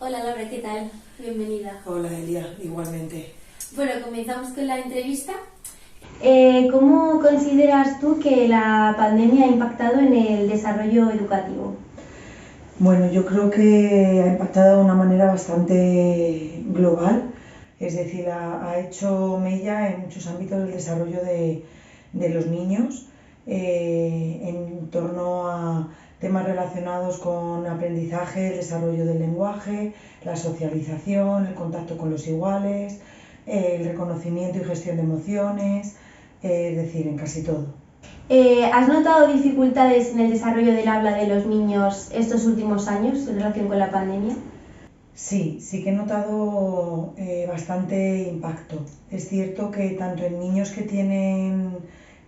Hola Laura, ¿qué tal? Bienvenida. Hola Elia, igualmente. Bueno, comenzamos con la entrevista. ¿Cómo consideras tú que la pandemia ha impactado en el desarrollo educativo? Bueno, yo creo que ha impactado de una manera bastante global, es decir, ha hecho mella en muchos ámbitos del desarrollo de los niños, en torno a temas relacionados con aprendizaje, el desarrollo del lenguaje, la socialización, el contacto con los iguales, el reconocimiento y gestión de emociones, es decir, en casi todo. ¿Has notado dificultades en el desarrollo del habla de los niños estos últimos años en relación con la pandemia? Sí que he notado bastante impacto. Es cierto que tanto en niños que tienen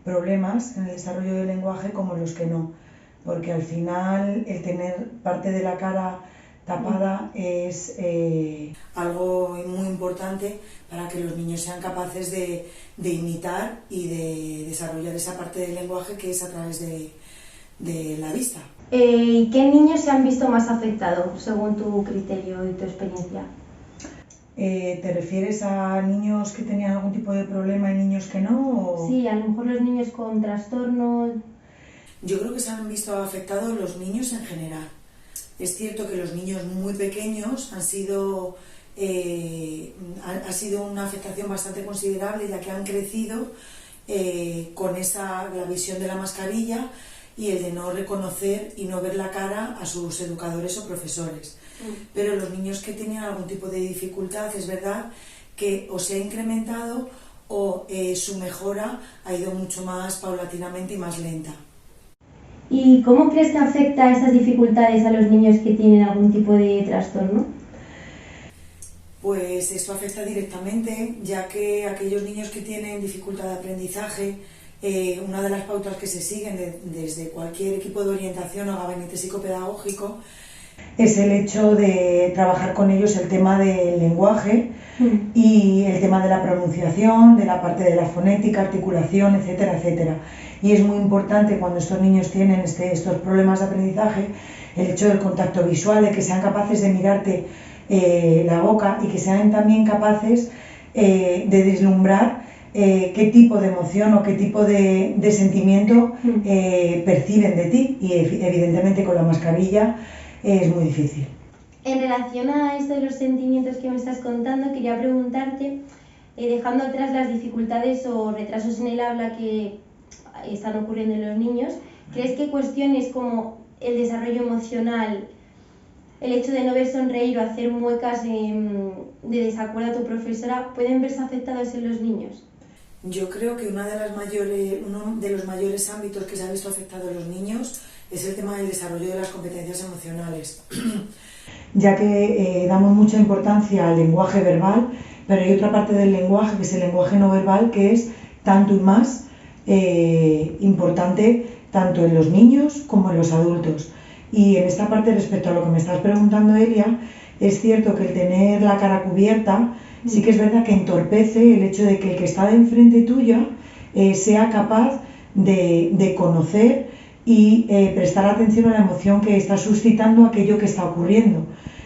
problemas en el desarrollo del lenguaje como en los que no, porque al final el tener parte de la cara tapada es algo muy importante para que los niños sean capaces de imitar y de desarrollar esa parte del lenguaje que es a través de la vista. ¿Y qué niños se han visto más afectados según tu criterio y tu experiencia? ¿Te refieres a niños que tenían algún tipo de problema y niños que no? ¿O? Sí, a lo mejor los niños con trastornos. Yo creo que se han visto afectados los niños en general. Es cierto que los niños muy pequeños ha sido una afectación bastante considerable, ya que han crecido con la visión de la mascarilla y el de no reconocer y no ver la cara a sus educadores o profesores. Pero los niños que tenían algún tipo de dificultad, es verdad que o se ha incrementado o su mejora ha ido mucho más paulatinamente y más lenta. ¿Y cómo crees que afecta esas dificultades a los niños que tienen algún tipo de trastorno? Pues eso afecta directamente, ya que aquellos niños que tienen dificultad de aprendizaje, una de las pautas que se siguen desde cualquier equipo de orientación o gabinete psicopedagógico es el hecho de trabajar con ellos el tema del lenguaje y el tema de la pronunciación, de la parte de la fonética, articulación, etcétera, etcétera. Y es muy importante cuando estos niños tienen estos problemas de aprendizaje, el hecho del contacto visual, de que sean capaces de mirarte la boca y que sean también capaces de deslumbrar qué tipo de emoción o qué tipo de sentimiento perciben de ti, y evidentemente con la mascarilla es muy difícil. En relación a esto de los sentimientos que me estás contando, quería preguntarte, dejando atrás las dificultades o retrasos en el habla que están ocurriendo en los niños, ¿crees que cuestiones como el desarrollo emocional, el hecho de no ver sonreír o hacer muecas de desacuerdo a tu profesora pueden verse afectados en los niños? Yo creo que uno de los mayores ámbitos que se ha visto afectado en los niños es el tema del desarrollo de las competencias emocionales, ya que damos mucha importancia al lenguaje verbal, pero hay otra parte del lenguaje, que es el lenguaje no verbal, que es tanto y más importante tanto en los niños como en los adultos. Y en esta parte, respecto a lo que me estás preguntando, Elia, es cierto que el tener la cara cubierta sí que es verdad que entorpece el hecho de que el que está de enfrente tuya sea capaz de conocer y prestar atención a la emoción que está suscitando aquello que está ocurriendo.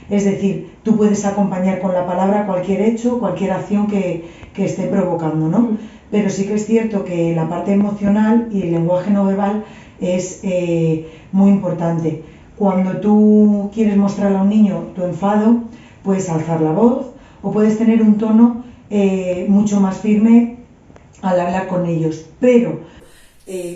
Es decir, tú puedes acompañar con la palabra cualquier hecho, cualquier acción que esté provocando, ¿no? Pero sí que es cierto que la parte emocional y el lenguaje no verbal es muy importante. Cuando tú quieres mostrarle a un niño tu enfado, puedes alzar la voz o puedes tener un tono mucho más firme al hablar con ellos. Pero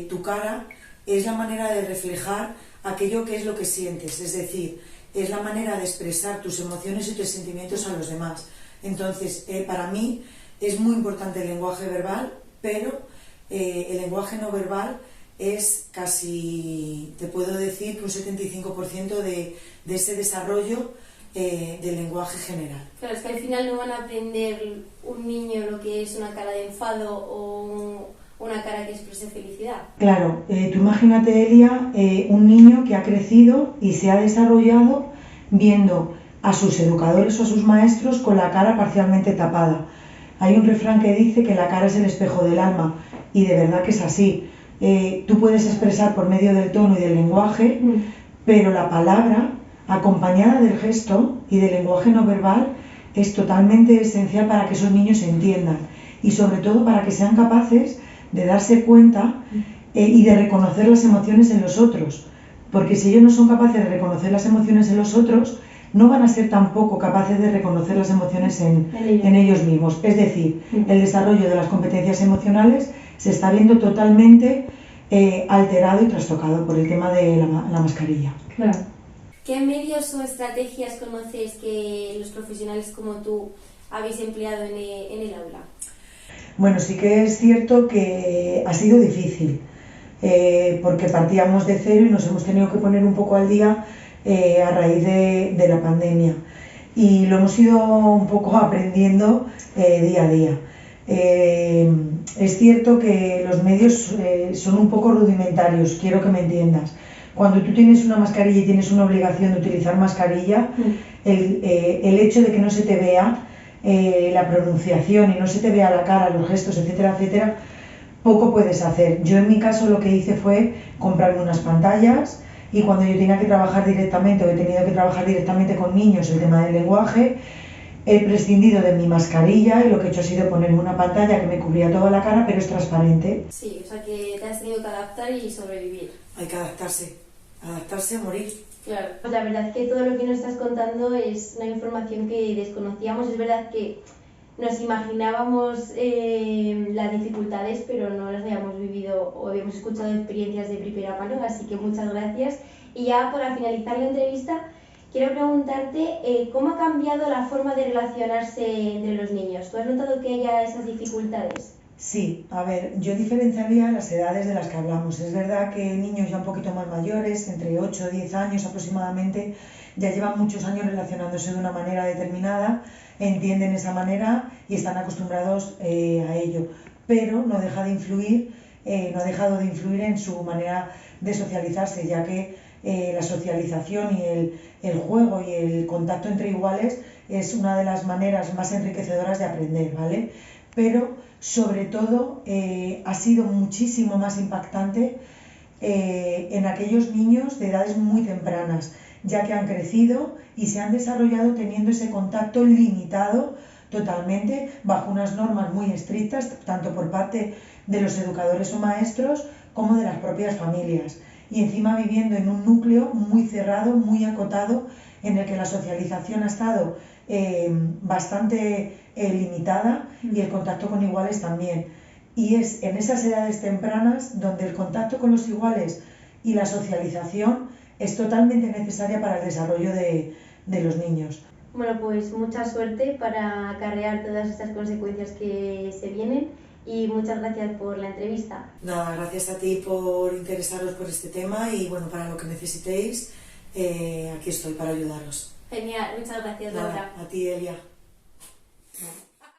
tu cara es la manera de reflejar aquello que es lo que sientes, es decir, es la manera de expresar tus emociones y tus sentimientos a los demás. Entonces, para mí es muy importante el lenguaje verbal, pero el lenguaje no verbal es casi, te puedo decir, que un 75% de ese desarrollo del lenguaje general. Claro, es que al final no van a aprender un niño lo que es una cara de enfado o una cara que exprese felicidad. Claro, tú imagínate, Elia, un niño que ha crecido y se ha desarrollado viendo a sus educadores o a sus maestros con la cara parcialmente tapada. Hay un refrán que dice que la cara es el espejo del alma, y de verdad que es así. Tú puedes expresar por medio del tono y del lenguaje, pero la palabra acompañada del gesto y del lenguaje no verbal, es totalmente esencial para que esos niños se entiendan y sobre todo para que sean capaces de darse cuenta y de reconocer las emociones en los otros, porque si ellos no son capaces de reconocer las emociones en los otros, no van a ser tampoco capaces de reconocer las emociones en ellos mismos. Es decir, el desarrollo de las competencias emocionales se está viendo totalmente alterado y trastocado por el tema de la mascarilla. Claro. ¿Qué medios o estrategias conoces que los profesionales como tú habéis empleado en el aula? Bueno, sí que es cierto que ha sido difícil, porque partíamos de cero y nos hemos tenido que poner un poco al día a raíz de la pandemia. Y lo hemos ido un poco aprendiendo día a día. Es cierto que los medios son un poco rudimentarios, quiero que me entiendas. Cuando tú tienes una mascarilla y tienes una obligación de utilizar mascarilla, el hecho de que no se te vea la pronunciación y no se te vea la cara, los gestos, etcétera, etcétera, poco puedes hacer. Yo en mi caso lo que hice fue comprarme unas pantallas y cuando yo tenía que trabajar directamente o he tenido que trabajar directamente con niños el tema del lenguaje, he prescindido de mi mascarilla y lo que he hecho ha sido ponerme una pantalla que me cubría toda la cara, pero es transparente. Sí, o sea que te has tenido que adaptar y sobrevivir. Hay que adaptarse a morir. Claro. Pues la verdad que todo lo que nos estás contando es una información que desconocíamos. Es verdad que nos imaginábamos las dificultades, pero no las habíamos vivido o habíamos escuchado experiencias de primera mano, así que muchas gracias. Y ya para finalizar la entrevista, quiero preguntarte cómo ha cambiado la forma de relacionarse entre los niños. ¿Tú has notado que haya esas dificultades? Sí, a ver, yo diferenciaría las edades de las que hablamos. Es verdad que niños ya un poquito más mayores, entre 8 o 10 años aproximadamente, ya llevan muchos años relacionándose de una manera determinada, entienden esa manera y están acostumbrados a ello. Pero no deja de influir, no ha dejado de influir en su manera de socializarse, ya que la socialización y el juego y el contacto entre iguales es una de las maneras más enriquecedoras de aprender, ¿vale? Pero sobre todo ha sido muchísimo más impactante en aquellos niños de edades muy tempranas, ya que han crecido y se han desarrollado teniendo ese contacto limitado totalmente bajo unas normas muy estrictas, tanto por parte de los educadores o maestros como de las propias familias. Y encima viviendo en un núcleo muy cerrado, muy acotado, en el que la socialización ha estado bastante limitada y el contacto con iguales también. Y es en esas edades tempranas donde el contacto con los iguales y la socialización es totalmente necesaria para el desarrollo de los niños. Bueno, pues mucha suerte para acarrear todas estas consecuencias que se vienen y muchas gracias por la entrevista. Nada, gracias a ti por interesaros por este tema y bueno, para lo que necesitéis, aquí estoy para ayudaros. Genial, muchas gracias, Laura. Nada, a ti, Elia.